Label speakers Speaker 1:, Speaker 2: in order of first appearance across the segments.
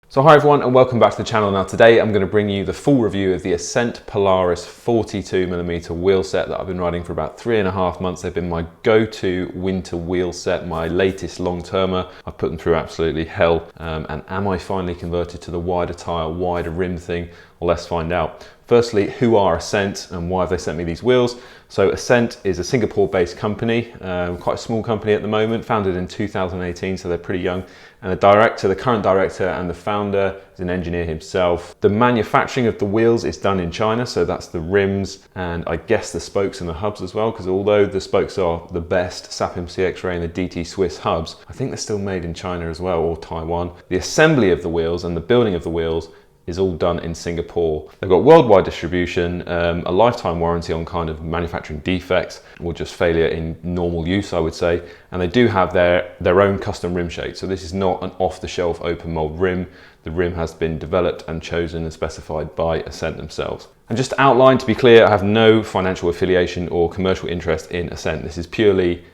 Speaker 1: So hi everyone and welcome back to the channel. Now today I'm going to bring you the full review of the Ascent Polaris 42mm wheel set that I've been riding for about 3.5 months. They've been my go-to winter wheel set, my latest long-termer. I've put them through absolutely hell. And am I finally converted to the wider tyre, wider rim thing? Well, let's find out. Firstly, who are Ascent and why have they sent me these wheels? So Ascent is a Singapore-based company, quite a small company at the moment, founded in 2018, so they're pretty young. And the current director and the founder is an engineer himself. The manufacturing of the wheels is done in China, so that's the rims and I guess the spokes and the hubs as well, because although the spokes are the best, SAP MCX-Ray and the DT Swiss hubs, I think they're still made in China as well, or Taiwan. The assembly of the wheels and the building of the wheels is all done in Singapore. They've got worldwide distribution, a lifetime warranty on kind of manufacturing defects or just failure in normal use, I would say. And they do have their own custom rim shape. So this is not an off-the-shelf open mold rim. The rim has been developed and chosen and specified by Ascent themselves. And just to outline, to be clear, I have no financial affiliation or commercial interest in Ascent. This is purely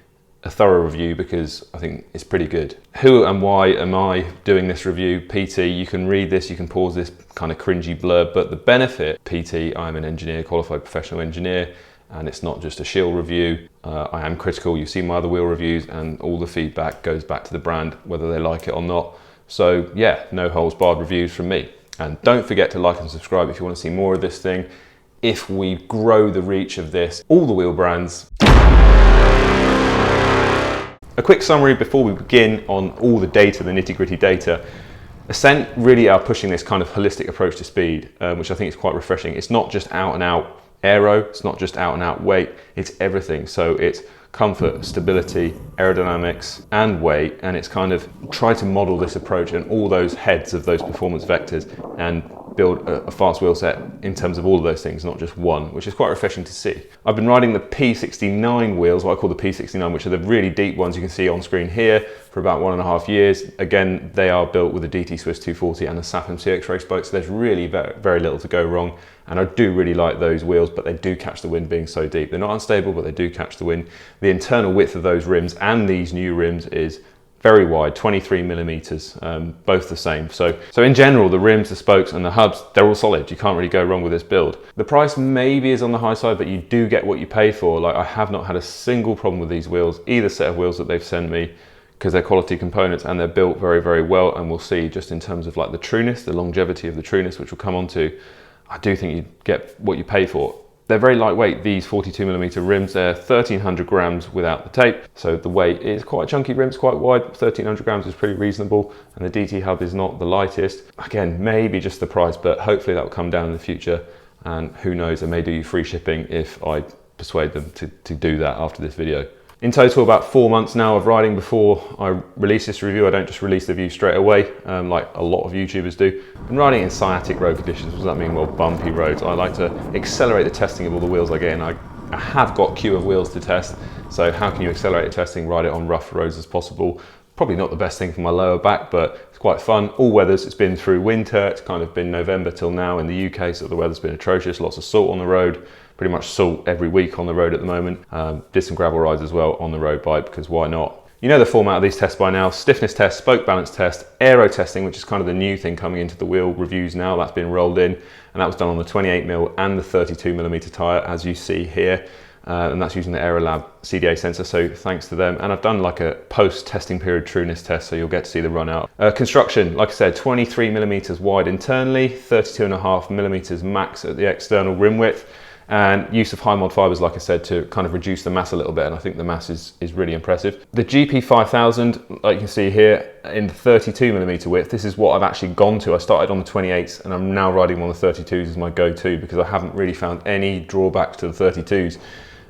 Speaker 1: a thorough review because I think it's pretty good. Who and why am I doing this review? PT, you can read this, you can pause this kind of cringy blurb, but the benefit, PT, I'm an engineer, qualified professional engineer, and it's not just a shill review. I am critical, you've seen my other wheel reviews and all the feedback goes back to the brand, whether they like it or not. So yeah, no holds barred reviews from me. And don't forget to like and subscribe if you want to see more of this thing. If we grow the reach of this, all the wheel brands. A quick summary before we begin on all the data, the nitty-gritty data. Ascent really are pushing this kind of holistic approach to speed, which I think is quite refreshing. It's not just out and out aero, it's not just out and out weight, it's everything. So it's comfort, stability, aerodynamics, and weight, and it's kind of try to model this approach and all those heads of those performance vectors and build a fast wheel set in terms of all of those things, not just one, which is quite refreshing to see. I've been riding the P69 wheels, what I call the P69, which are the really deep ones you can see on screen here, for about 1.5 years. Again, they are built with a DT Swiss 240 and a SAP MCX-Ray spoke, so there's really very little to go wrong. And I do really like those wheels, but they do catch the wind being so deep. They're not unstable, but they do catch the wind. The internal width of those rims and these new rims is very wide, 23mm, both the same. So in general, the rims, the spokes and the hubs, they're all solid. You can't really go wrong with this build. The price maybe is on the high side, but you do get what you pay for. Like I have not had a single problem with these wheels, either set of wheels that they've sent me, because they're quality components and they're built very, very well. And we'll see just in terms of like the Trueness, the longevity of the Trueness, which we'll come on to, I do think you get what you pay for. They're very lightweight, these 42mm rims. They're 1300 grams without the tape. So the weight is quite chunky rims, quite wide. 1300 grams is pretty reasonable. And the DT hub is not the lightest. Again, maybe just the price, but hopefully that will come down in the future. And who knows, they may do you free shipping if I persuade them to do that after this video. In total, about 4 months now of riding before I release this review. I don't just release the review straight away, like a lot of YouTubers do. I'm riding in sciatic road conditions. What does that mean? Well, bumpy roads. I like to accelerate the testing of all the wheels I get in. I have got queue of wheels to test, so how can you accelerate the testing, ride it on rough roads as possible? Probably not the best thing for my lower back, but it's quite fun. All weathers, it's been through winter, it's kind of been November till now in the UK, so the weather's been atrocious, lots of salt on the road. Pretty much salt every week on the road at the moment. Did some gravel rides as well on the road bike, because why not? You know the format of these tests by now: stiffness test, spoke balance test, aero testing, which is kind of the new thing coming into the wheel reviews now. That's been rolled in, and that was done on the 28mm and the 32mm tyre, as you see here. And that's using the Aerolab CDA sensor, so thanks to them. And I've done like a post-testing period Trueness test, so you'll get to see the run out. Construction, like I said, 23mm wide internally, 32.5mm max at the external rim width. And use of high mod fibers, like I said, to kind of reduce the mass a little bit, and I think the mass is really impressive. The GP5000, like you can see here, in the 32mm width, this is what I've actually gone to. I started on the 28s and I'm now riding on the 32s as my go-to, because I haven't really found any drawbacks to the 32s.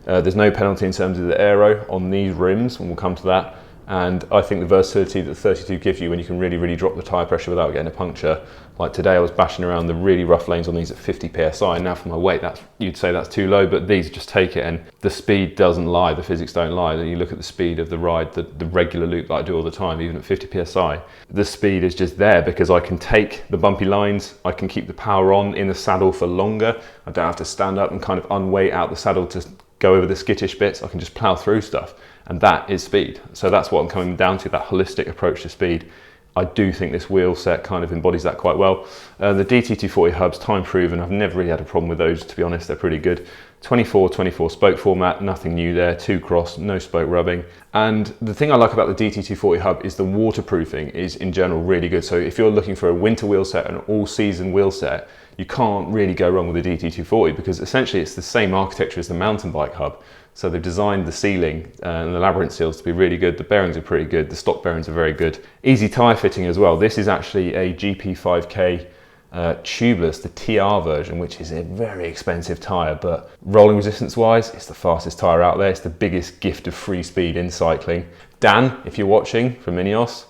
Speaker 1: There's no penalty in terms of the aero on these rims, and we'll come to that. And I think the versatility that the 32 gives you when you can really drop the tyre pressure without getting a puncture. Like today I was bashing around the really rough lanes on these at 50 PSI, and now for my weight, you'd say that's too low, but these just take it, and the speed doesn't lie, the physics don't lie. You look at the speed of the ride, the regular loop that I do all the time, even at 50 PSI, the speed is just there because I can take the bumpy lines, I can keep the power on in the saddle for longer, I don't have to stand up and kind of unweight out the saddle to go over the skittish bits, I can just plow through stuff, and that is speed. So that's what I'm coming down to, that holistic approach to speed. I do think this wheel set kind of embodies that quite well. The DT240 hubs, time proven, I've never really had a problem with those, to be honest, they're pretty good. 24 spoke format, nothing new there, 2 cross, no spoke rubbing. And the thing I like about the DT240 hub is the waterproofing is in general really good. So if you're looking for a winter wheel set, an all season wheel set, you can't really go wrong with the DT240 because essentially it's the same architecture as the mountain bike hub. So they've designed the sealing and the labyrinth seals to be really good. The bearings are pretty good. The stock bearings are very good. Easy tyre fitting as well. This is actually a GP5K tubeless, the TR version, which is a very expensive tyre, but rolling resistance wise, it's the fastest tyre out there. It's the biggest gift of free speed in cycling. Dan, if you're watching from Ineos,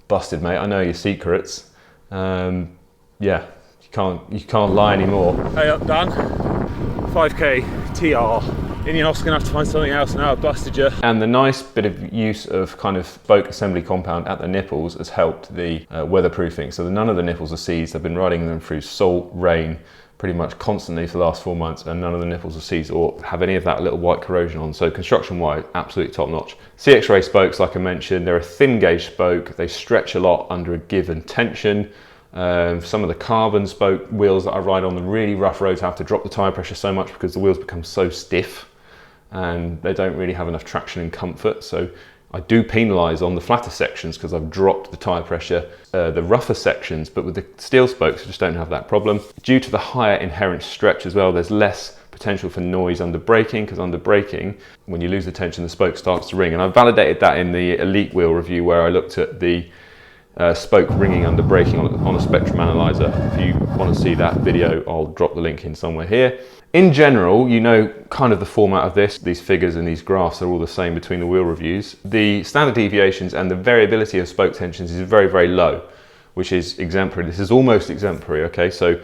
Speaker 1: busted mate, I know your secrets. Yeah, you can't lie anymore.
Speaker 2: Hey up Dan, 5K TR. Ineos gonna have to find something else now, I've busted you.
Speaker 1: And the nice bit of use of kind of spoke assembly compound at the nipples has helped the weatherproofing. So none of the nipples are seized. I've been riding them through salt, rain, pretty much constantly for the last 4 months, and none of the nipples are seized or have any of that little white corrosion on. So construction-wise, absolutely top notch. CX-ray spokes, like I mentioned, they're a thin gauge spoke. They stretch a lot under a given tension. Some of the carbon spoke wheels that I ride on the really rough roads have to drop the tyre pressure so much because the wheels become so stiff and they don't really have enough traction and comfort. So I do penalise on the flatter sections because I've dropped the tyre pressure, the rougher sections, but with the steel spokes I just don't have that problem. Due to the higher inherent stretch as well, there's less potential for noise under braking, because under braking, when you lose the tension, the spoke starts to ring. And I validated that in the Elite Wheel review where I looked at the spoke ringing under braking on a spectrum analyzer. If you want to see that video, I'll drop the link in somewhere here. In general, you know kind of the format of this. These figures and these graphs are all the same between the wheel reviews. The standard deviations and the variability of spoke tensions is very low, which is exemplary. This is almost exemplary, okay? So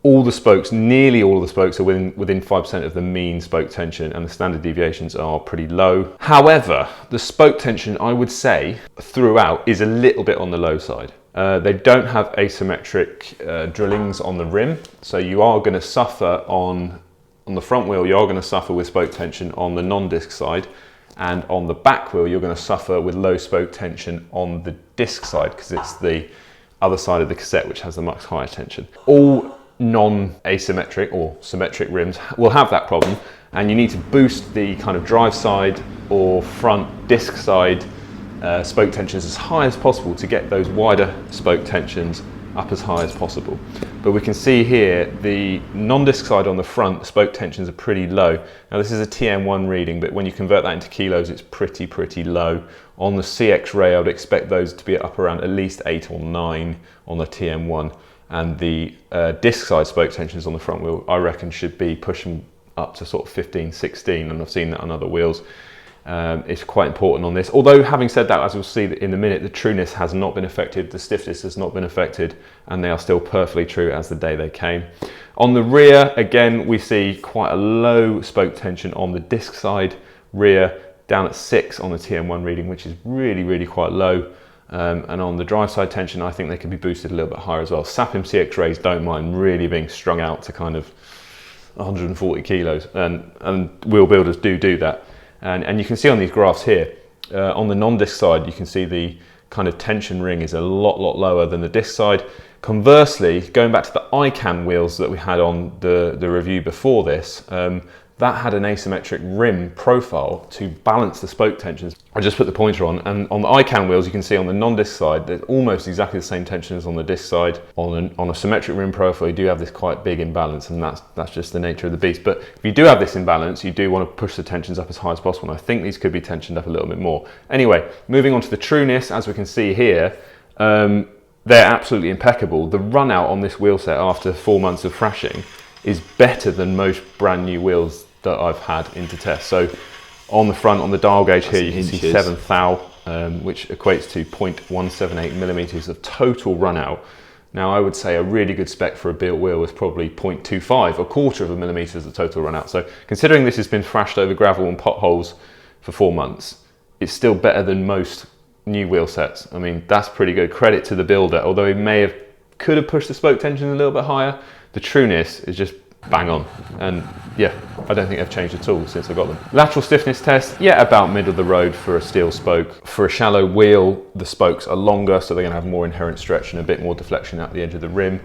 Speaker 1: all the spokes, nearly all of the spokes are within 5% of the mean spoke tension, and the standard deviations are pretty low. However, the spoke tension, I would say, throughout is a little bit on the low side. They don't have asymmetric drillings on the rim, so you are going to suffer on the front wheel, you are going to suffer with spoke tension on the non-disc side, and on the back wheel you're going to suffer with low spoke tension on the disc side because it's the other side of the cassette which has the much higher tension. All non-asymmetric or symmetric rims will have that problem, and you need to boost the kind of drive side or front disc side spoke tensions as high as possible to get those wider spoke tensions up as high as possible. But we can see here the non-disc side on the front, spoke tensions are pretty low. Now this is a TM1 reading, but when you convert that into kilos, it's pretty low. On the CX Ray, I would expect those to be up around at least 8 or 9 on the TM1. And the disc side spoke tensions on the front wheel, I reckon, should be pushing up to sort of 15, 16, and I've seen that on other wheels. It's quite important on this. Although, having said that, as we'll see in a minute, the trueness has not been affected, the stiffness has not been affected, and they are still perfectly true as the day they came. On the rear, again, we see quite a low spoke tension on the disc side rear, down at 6 on the TM1 reading, which is really quite low. And on the drive side tension, I think they can be boosted a little bit higher as well. Sapim CX Rays don't mind really being strung out to kind of 140 kilos, and wheel builders do that. And you can see on these graphs here, on the non-disc side, you can see the kind of tension ring is a lot lower than the disc side. Conversely, going back to the ICAM wheels that we had on the review before this, that had an asymmetric rim profile to balance the spoke tensions. I just put the pointer on, and on the ICAM wheels, you can see on the non-disc side, there's almost exactly the same tension as on the disc side. On a symmetric rim profile, you do have this quite big imbalance, and that's just the nature of the beast. But if you do have this imbalance, you do want to push the tensions up as high as possible, and I think these could be tensioned up a little bit more. Anyway, moving on to the trueness, as we can see here, they're absolutely impeccable. The run out on this wheel set after 4 months of thrashing is better than most brand new wheels that I've had into test. So on the front, on the dial gauge here, you can see 7 thou, which equates to 0.178 millimeters of total run out. Now I would say a really good spec for a built wheel is probably 0.25, a quarter of a millimetre as the total run out. So considering this has been thrashed over gravel and potholes for 4 months, it's still better than most new wheel sets. I mean, that's pretty good. Credit to the builder, although he could have pushed the spoke tension a little bit higher. The Trueness is just bang on. And yeah, I don't think they've changed at all since I got them. Lateral stiffness test, yeah, about middle of the road for a steel spoke. For a shallow wheel, the spokes are longer, so they're gonna have more inherent stretch and a bit more deflection at the edge of the rim.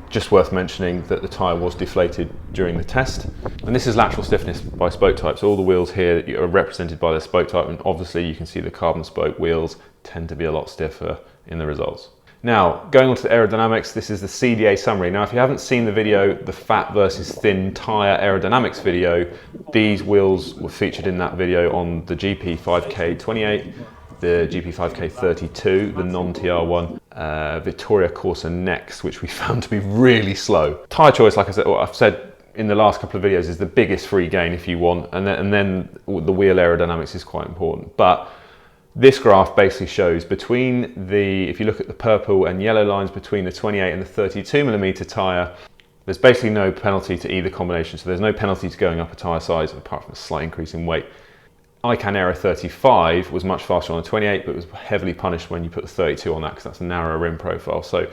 Speaker 1: Just worth mentioning that the tyre was deflated during the test. And this is lateral stiffness by spoke type. So all the wheels here are represented by their spoke type, and obviously you can see the carbon spoke wheels tend to be a lot stiffer in the results. Now, going on to the aerodynamics, this is the CDA summary. Now, if you haven't seen the video, the fat versus thin tyre aerodynamics video, these wheels were featured in that video on the GP 5K 28, the GP 5K 32, the non-TR one, Vittoria Corsa Next, which we found to be really slow. Tyre choice, like I said, I've said in the last couple of videos, is the biggest free gain if you want, and then the wheel aerodynamics is quite important. But this graph basically shows between if you look at the purple and yellow lines between the 28 and the 32 millimeter tyre, there's basically no penalty to either combination. So there's no penalty to going up a tyre size apart from a slight increase in weight. Ican Aero 35 was much faster on the 28, but was heavily punished when you put the 32 on that because that's a narrower rim profile. So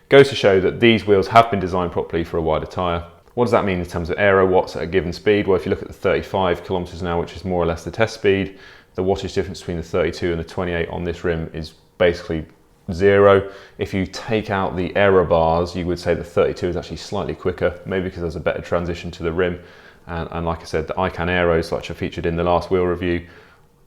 Speaker 1: goes to show that these wheels have been designed properly for a wider tyre. What does that mean in terms of aero watts at a given speed? Well, if you look at the 35 kilometers an hour, which is more or less the test speed, the wattage difference between the 32 and the 28 on this rim is basically 0. If you take out the error bars, you would say the 32 is actually slightly quicker, maybe because there's a better transition to the rim. And like I said, the Ican Aeros, which I featured in the last wheel review,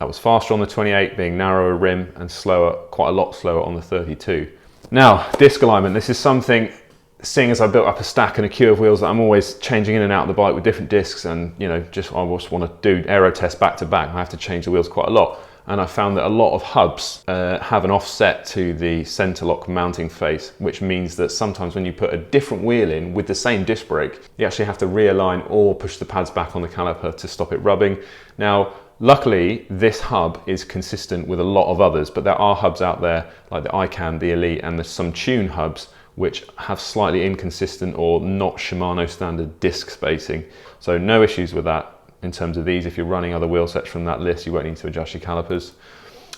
Speaker 1: that was faster on the 28, being narrower rim, and slower, quite a lot slower on the 32. Now, disc alignment. This is something, seeing as I built up a stack and a queue of wheels, that I'm always changing in and out of the bike with different discs, and I just want to do aero tests back to back. I have to change the wheels quite a lot, and I found that a lot of hubs have an offset to the center lock mounting face, which means that sometimes when you put a different wheel in with the same disc brake, you actually have to realign or push the pads back on the caliper to stop it rubbing. Now, luckily, this hub is consistent with a lot of others, but there are hubs out there like the Ican, the Elite, and there's some Tune hubs which have slightly inconsistent or not Shimano standard disc spacing. So no issues with that in terms of these. If you're running other wheel sets from that list, you won't need to adjust your calipers.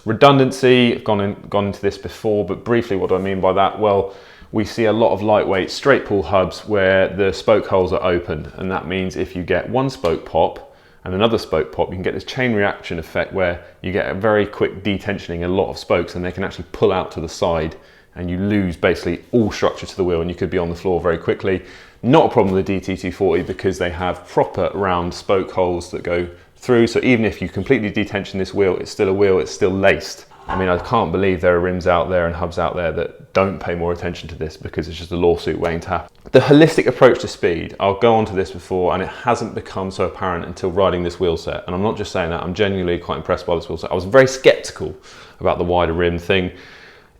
Speaker 1: Redundancy, I've gone into this before, but briefly what do I mean by that? Well, we see a lot of lightweight straight pull hubs where the spoke holes are open, and that means if you get one spoke pop and another spoke pop, you can get this chain reaction effect where you get a very quick detensioning a lot of spokes, and they can actually pull out to the side, and you lose basically all structure to the wheel, and you could be on the floor very quickly. Not a problem with the DT240 because they have proper round spoke holes that go through, so even if you completely detension this wheel, it's still a wheel, it's still laced. I mean, I can't believe there are rims out there and hubs out there that don't pay more attention to this because it's just a lawsuit waiting to happen. The holistic approach to speed, I'll go on to this before, and it hasn't become so apparent until riding this wheel set. And I'm not just saying that, I'm genuinely quite impressed by this wheel set. I was very skeptical about the wider rim thing.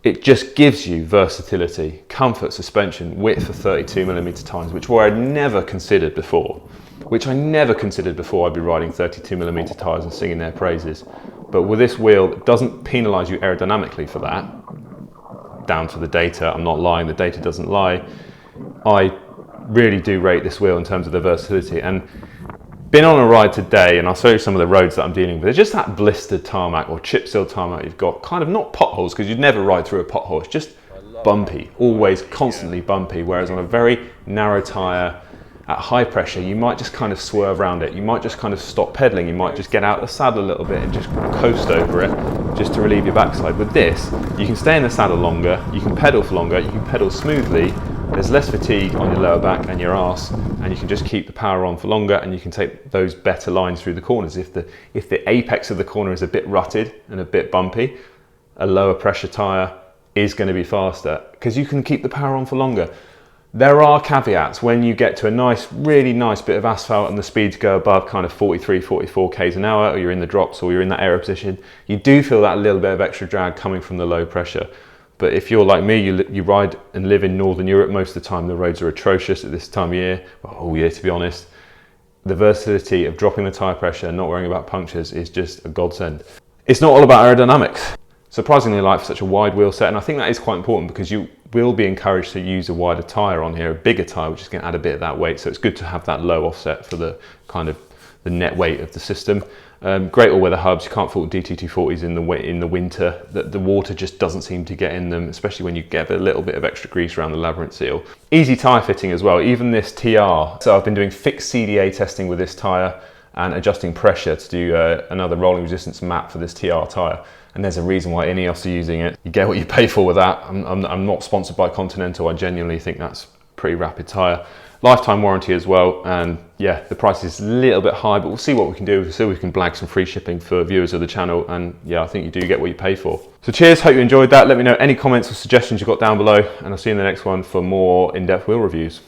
Speaker 1: It just gives you versatility, comfort, suspension, width for 32mm tires, which I'd never considered before. I'd be riding 32mm tires and singing their praises. But with this wheel, it doesn't penalise you aerodynamically for that. Down to the data, I'm not lying, the data doesn't lie. I really do rate this wheel in terms of the versatility. And been on a ride today, and I'll show you some of the roads that I'm dealing with. It's just that blistered tarmac or chip seal tarmac you've got, kind of not potholes, because you'd never ride through a pothole, it's just bumpy, always constantly bumpy, whereas on a very narrow tyre, at high pressure, you might just kind of swerve around it. You might just kind of stop pedaling. You might just get out of the saddle a little bit and just coast over it just to relieve your backside. With this, you can stay in the saddle longer, you can pedal for longer, you can pedal smoothly, there's less fatigue on your lower back and your arse, and you can just keep the power on for longer, and you can take those better lines through the corners. If the apex of the corner is a bit rutted and a bit bumpy, a lower pressure tyre is going to be faster because you can keep the power on for longer. There are caveats when you get to a nice, really nice bit of asphalt and the speeds go above kind of 43, 44 k's an hour, or you're in the drops or you're in that aero position, you do feel that little bit of extra drag coming from the low pressure. But if you're like me, you ride and live in Northern Europe most of the time, the roads are atrocious at this time of year, well, all year to be honest. The versatility of dropping the tyre pressure and not worrying about punctures is just a godsend. It's not all about aerodynamics. surprisingly light for such a wide wheel set, and I think that is quite important because you will be encouraged to use a wider tyre on here, a bigger tyre, which is going to add a bit of that weight, so it's good to have that low offset for the kind of the net weight of the system. Great all-weather hubs. You can't fault DT240s in the winter. The water just doesn't seem to get in them, especially when you get a little bit of extra grease around the labyrinth seal. Easy tyre fitting as well, even this TR. So I've been doing fixed CDA testing with this tyre and adjusting pressure to do another rolling resistance map for this TR tyre. And there's a reason why Ineos are using it. You get what you pay for with that. I'm not sponsored by Continental. I genuinely think that's a pretty rapid tyre. Lifetime warranty as well, and yeah, the price is a little bit high, but we'll see what we can do. We'll see if we can blag some free shipping for viewers of the channel, and yeah, I think you do get what you pay for. So cheers, hope you enjoyed that. Let me know any comments or suggestions you've got down below, and I'll see you in the next one for more in-depth wheel reviews.